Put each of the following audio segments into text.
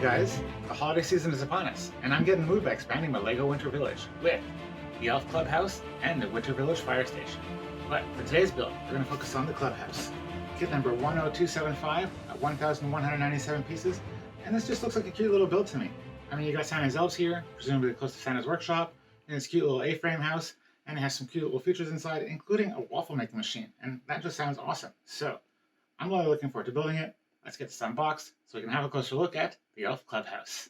guys, the holiday season is upon us, and I'm getting moved by expanding my Lego Winter Village with the Elf Clubhouse and the Winter Village Fire Station. But for today's build, we're going to focus on the Clubhouse. Kit number 10275 at 1,197 pieces, and this just looks like a cute little build to me. I mean, you got Santa's elves here, presumably close to Santa's workshop, in this cute little A-frame house, and it has some cute little features inside, including a waffle making machine, and that just sounds awesome. So, I'm really looking forward to building it. Let's get this unboxed so we can have a closer look at the Elf Clubhouse.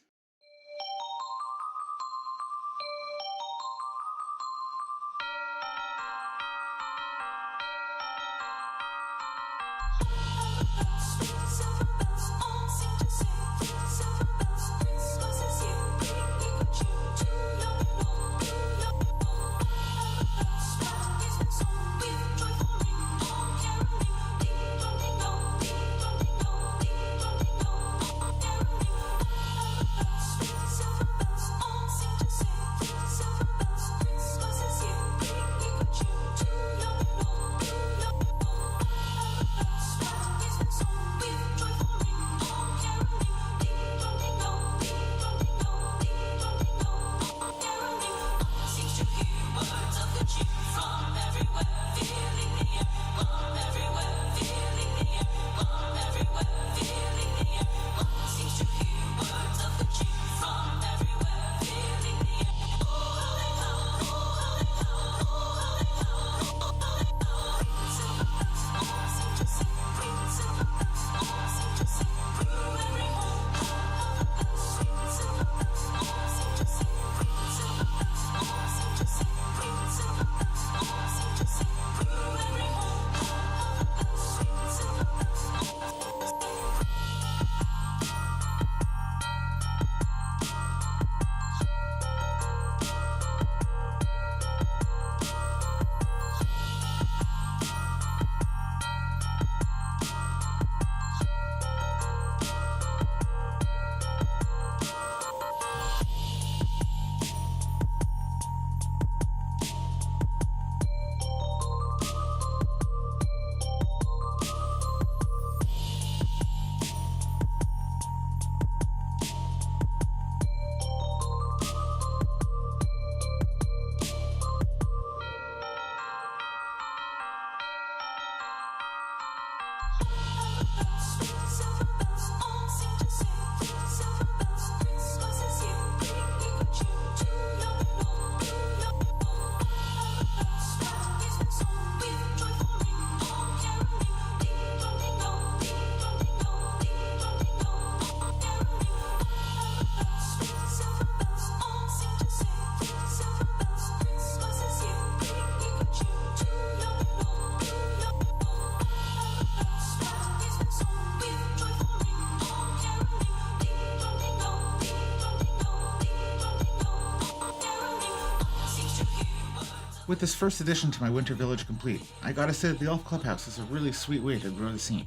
With this first addition to my winter village complete, I gotta say that the Elf Clubhouse is a really sweet way to grow the scene.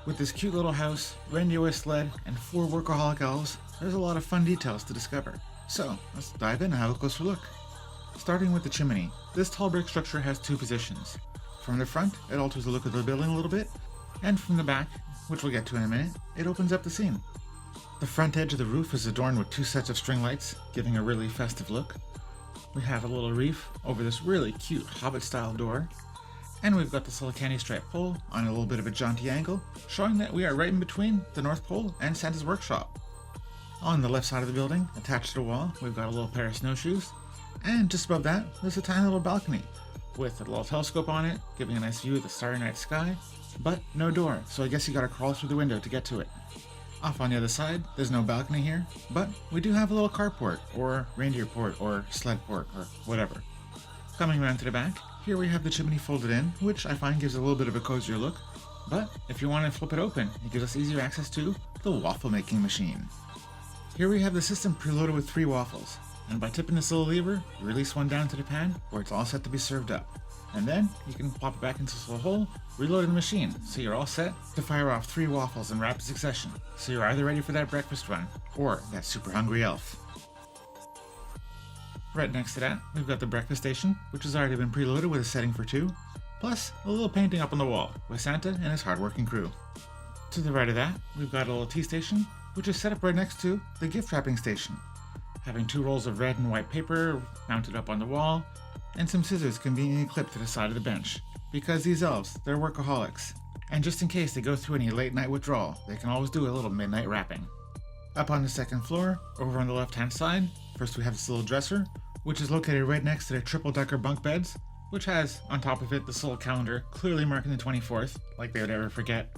With this cute little house, reindeer sled, and 4 workaholic elves, there's a lot of fun details to discover. So, let's dive in and have a closer look. Starting with the chimney, this tall brick structure has 2 positions. From the front, it alters the look of the building a little bit, and from the back, which we'll get to in a minute, it opens up the scene. The front edge of the roof is adorned with 2 sets of string lights, giving a really festive look. We have a little reef over this really cute Hobbit-style door, and we've got this little candy stripe pole on a little bit of a jaunty angle, showing that we are right in between the North Pole and Santa's workshop. On the left side of the building, attached to the wall, we've got a little pair of snowshoes, and just above that, there's a tiny little balcony with a little telescope on it, giving a nice view of the starry night sky, but no door, so I guess you gotta crawl through the window to get to it. Off on the other side, there's no balcony here, but we do have a little carport, or reindeer port, or sled port, or whatever. Coming around to the back, here we have the chimney folded in, which I find gives a little bit of a cozier look, but if you want to flip it open, it gives us easier access to the waffle making machine. Here we have the system preloaded with 3 waffles, and by tipping this little lever, you release one down to the pan, where it's all set to be served up. And then you can pop it back into this little hole, reload the machine, so you're all set to fire off 3 waffles in rapid succession. So you're either ready for that breakfast run, or that super hungry elf. Right next to that, we've got the breakfast station, which has already been preloaded with a setting for 2, plus a little painting up on the wall with Santa and his hardworking crew. To the right of that, we've got a little tea station, which is set up right next to the gift wrapping station, having 2 rolls of red and white paper mounted up on the wall, and some scissors conveniently clipped to the side of the bench, because these elves, they're workaholics, and just in case they go through any late night withdrawal, they can always do a little midnight wrapping. Up on the second floor, over on the left hand side, first we have this little dresser, which is located right next to the triple-decker bunk beds, which has on top of it the soul calendar clearly marking the 24th, like they would ever forget.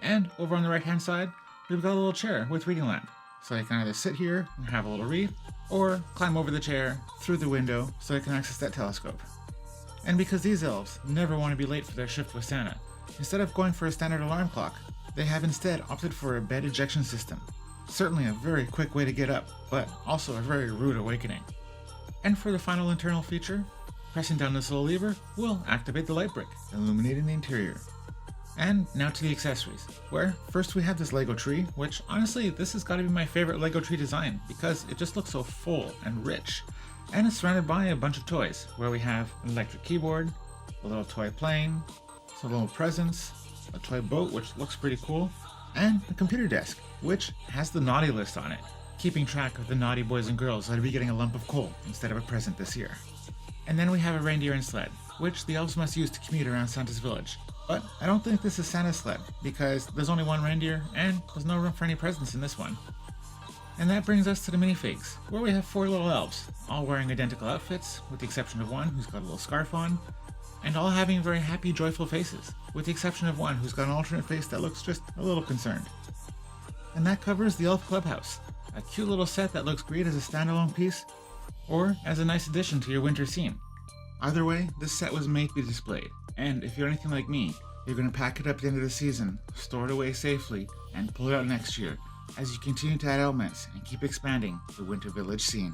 And over on the right hand side, we've got a little chair with reading lamp, so you can either sit here and have a little read, or climb over the chair through the window so you can access that telescope. And because these elves never want to be late for their shift with Santa, instead of going for a standard alarm clock, they have instead opted for a bed ejection system. Certainly a very quick way to get up, but also a very rude awakening. And for the final internal feature, pressing down this little lever will activate the light brick, illuminating the interior. And now to the accessories, where first we have this Lego tree, which honestly this has got to be my favorite Lego tree design because it just looks so full and rich. And it's surrounded by a bunch of toys, where we have an electric keyboard, a little toy plane, some little presents, a toy boat which looks pretty cool, and a computer desk, which has the naughty list on it, keeping track of the naughty boys and girls that will be getting a lump of coal instead of a present this year. And then we have a reindeer and sled, which the elves must use to commute around Santa's village. But I don't think this is Santa's sled, because there's only one reindeer and there's no room for any presents in this one. And that brings us to the minifigs, where we have 4 little elves, all wearing identical outfits, with the exception of one who's got a little scarf on, and all having very happy, joyful faces, with the exception of one who's got an alternate face that looks just a little concerned. And that covers the Elf Clubhouse, a cute little set that looks great as a standalone piece, or as a nice addition to your winter scene. Either way, this set was made to be displayed, and if you're anything like me, you're going to pack it up at the end of the season, store it away safely, and pull it out next year, as you continue to add elements and keep expanding the Winter Village scene.